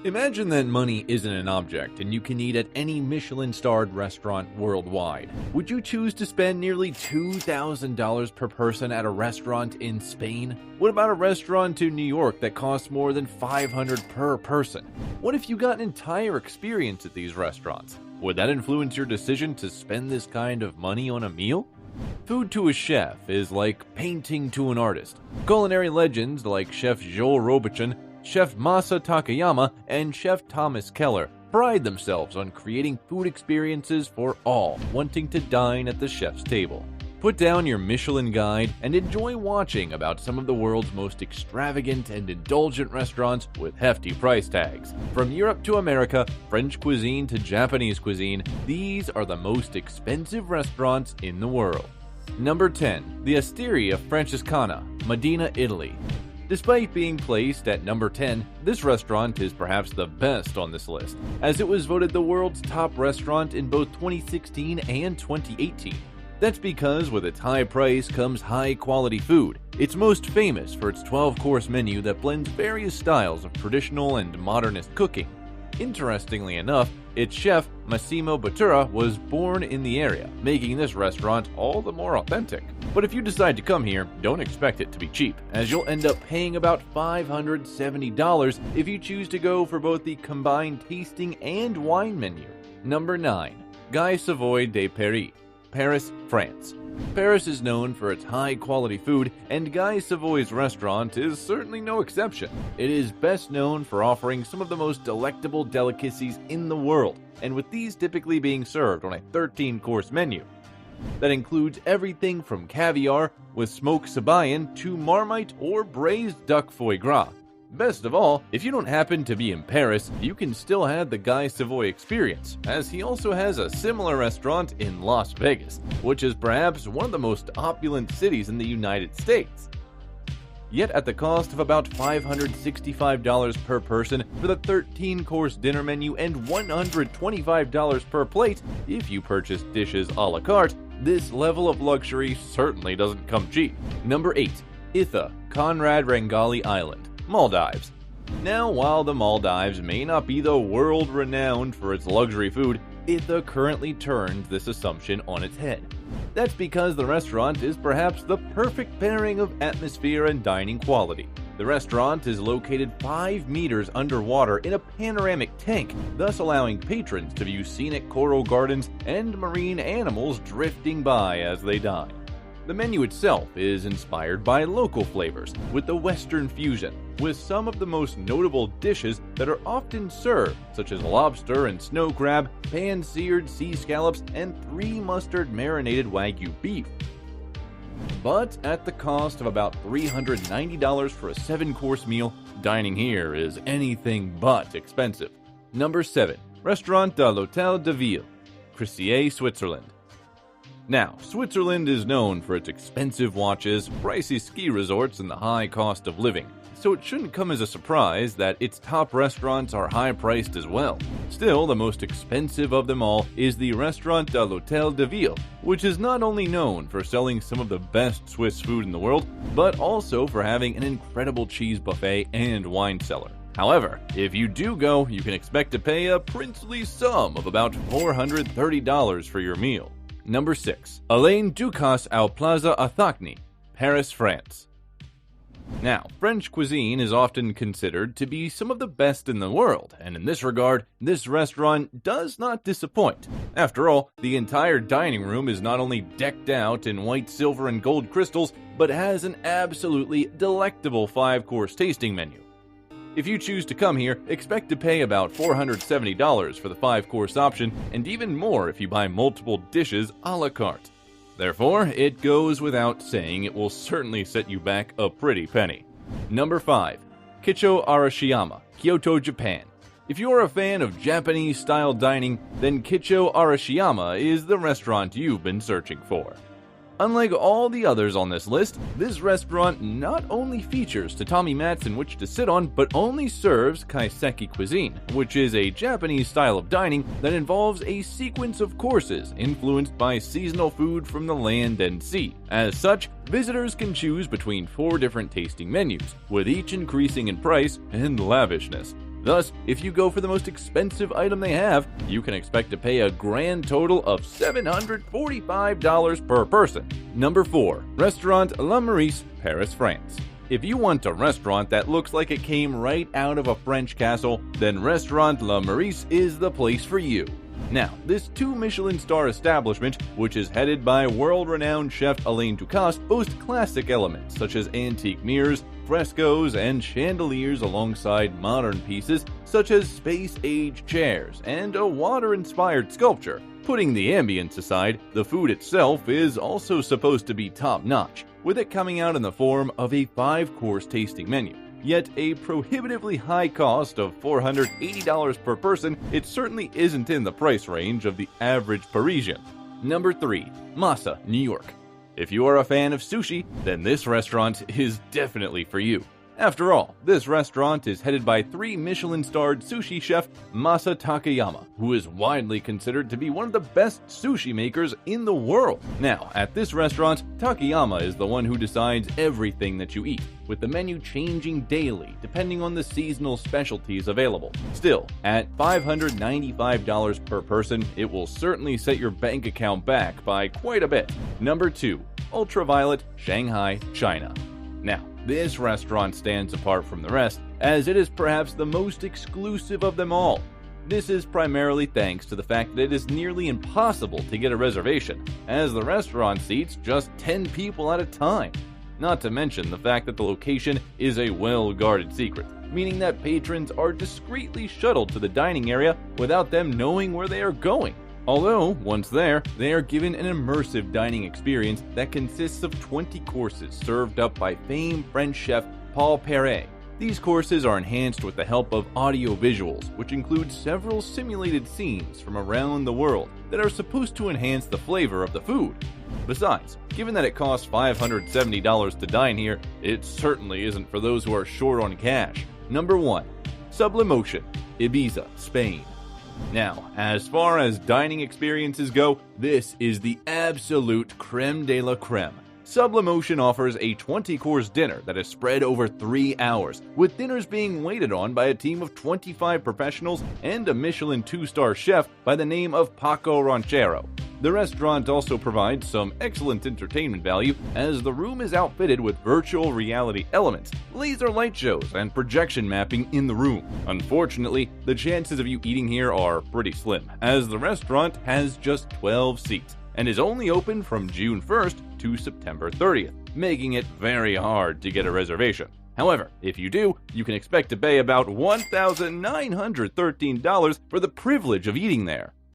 Imagine that money isn't an object and you can eat at any Michelin-starred restaurant worldwide. Would you choose to spend nearly $2,000 per person at a restaurant in Spain? What about a restaurant in New York that costs more than $500 per person? What if you got an entire experience at these restaurants? Would that influence your decision to spend this kind of money on a meal? Food to a chef is like painting to an artist. Culinary legends like Chef Joel Robuchon, Chef Masa Takayama, and Chef Thomas Keller pride themselves on creating food experiences for all wanting to dine at the chef's table. Put down your Michelin guide and enjoy watching about some of the world's most extravagant and indulgent restaurants with hefty price tags. From Europe to America, French cuisine to Japanese cuisine, these are the most expensive restaurants in the world. Number 10. The Asteria Francescana, Modena, Italy. Despite being placed at number 10, this restaurant is perhaps the best on this list, as it was voted the world's top restaurant in both 2016 and 2018. That's because with its high price comes high-quality food. It's most famous for its 12-course menu that blends various styles of traditional and modernist cooking. Interestingly enough, its chef, Massimo Bottura, was born in the area, making this restaurant all the more authentic. But if you decide to come here, don't expect it to be cheap, as you'll end up paying about $570 if you choose to go for both the combined tasting and wine menu. Number 9. Guy Savoy de Paris, Paris, France. Paris is known for its high-quality food, and Guy Savoy's restaurant is certainly no exception. It is best known for offering some of the most delectable delicacies in the world, and with these typically being served on a 13-course menu. That includes everything from caviar with smoked sabayon to marmite or braised duck foie gras. Best of all, if you don't happen to be in Paris, you can still have the Guy Savoy experience, as he also has a similar restaurant in Las Vegas, which is perhaps one of the most opulent cities in the United States. Yet at the cost of about $565 per person for the 13-course dinner menu and $125 per plate if you purchase dishes a la carte, this level of luxury certainly doesn't come cheap. Number 8. Itha Conrad Rangali Island, Maldives. Now, while the Maldives may not be the world renowned for its luxury food, Itha currently turns this assumption on its head. That's because the restaurant is perhaps the perfect pairing of atmosphere and dining quality. The restaurant is located 5 meters underwater in a panoramic tank, thus allowing patrons to view scenic coral gardens and marine animals drifting by as they dine. The menu itself is inspired by local flavors with the Western fusion, with some of the most notable dishes that are often served, such as lobster and snow crab, pan-seared sea scallops, and 3 mustard marinated Wagyu beef. But at the cost of about $390 for a 7-course meal, dining here is anything but expensive. Number 7. Restaurant de l'Hôtel de Ville, Crissier, Switzerland. Now, Switzerland is known for its expensive watches, pricey ski resorts, and the high cost of living, so it shouldn't come as a surprise that its top restaurants are high-priced as well. Still, the most expensive of them all is the Restaurant de l'Hôtel de Ville, which is not only known for selling some of the best Swiss food in the world, but also for having an incredible cheese buffet and wine cellar. However, if you do go, you can expect to pay a princely sum of about $430 for your meal. Number 6. Alain Ducasse au Plaza Athacni, Paris, France. Now, French cuisine is often considered to be some of the best in the world, and in this regard, this restaurant does not disappoint. After all, the entire dining room is not only decked out in white, silver, and gold crystals, but has an absolutely delectable 5-course tasting menu. If you choose to come here, expect to pay about $470 for the 5-course option, and even more if you buy multiple dishes a la carte. Therefore, it goes without saying it will certainly set you back a pretty penny. Number 5. Kicho Arashiyama, Kyoto, Japan. If you're a fan of Japanese-style dining, then Kicho Arashiyama is the restaurant you've been searching for. Unlike all the others on this list, this restaurant not only features tatami mats in which to sit on, but only serves kaiseki cuisine, which is a Japanese style of dining that involves a sequence of courses influenced by seasonal food from the land and sea. As such, visitors can choose between 4 different tasting menus, with each increasing in price and lavishness. Thus, if you go for the most expensive item they have, you can expect to pay a grand total of $745 per person. Number 4. Restaurant La Maurice, Paris, France. If you want a restaurant that looks like it came right out of a French castle, then Restaurant La Maurice is the place for you. Now, this 2 Michelin star establishment, which is headed by world-renowned chef Alain Ducasse, boasts classic elements such as antique mirrors, frescoes, and chandeliers alongside modern pieces such as space-age chairs and a water-inspired sculpture. Putting the ambience aside, the food itself is also supposed to be top-notch, with it coming out in the form of a 5-course tasting menu. Yet a prohibitively high cost of $480 per person, it certainly isn't in the price range of the average Parisian. Number 3. Masa, New York. If you are a fan of sushi, then this restaurant is definitely for you. After all, this restaurant is headed by 3 Michelin-starred sushi chef Masa Takayama, who is widely considered to be one of the best sushi makers in the world. Now, at this restaurant, Takayama is the one who decides everything that you eat, with the menu changing daily depending on the seasonal specialties available. Still, at $595 per person, it will certainly set your bank account back by quite a bit. Number 2. Ultraviolet Shanghai, China. Now, this restaurant stands apart from the rest, as it is perhaps the most exclusive of them all. This is primarily thanks to the fact that it is nearly impossible to get a reservation, as the restaurant seats just 10 people at a time. Not to mention the fact that the location is a well-guarded secret, meaning that patrons are discreetly shuttled to the dining area without them knowing where they are going. Although, once there, they are given an immersive dining experience that consists of 20 courses served up by famed French chef Paul Perret. These courses are enhanced with the help of audio visuals, which include several simulated scenes from around the world that are supposed to enhance the flavor of the food. Besides, given that it costs $570 to dine here, it certainly isn't for those who are short on cash. Number 1. Sublimotion Ibiza, Spain. Now, as far as dining experiences go, this is the absolute creme de la creme. Sublimotion offers a 20-course dinner that is spread over 3 hours, with dinners being waited on by a team of 25 professionals and a Michelin 2-star chef by the name of Paco Ranchero. The restaurant also provides some excellent entertainment value, as the room is outfitted with virtual reality elements, laser light shows, and projection mapping in the room. Unfortunately, the chances of you eating here are pretty slim, as the restaurant has just 12 seats and is only open from June 1st to September 30th, making it very hard to get a reservation. However, if you do, you can expect to pay about $1,913 for the privilege of eating there.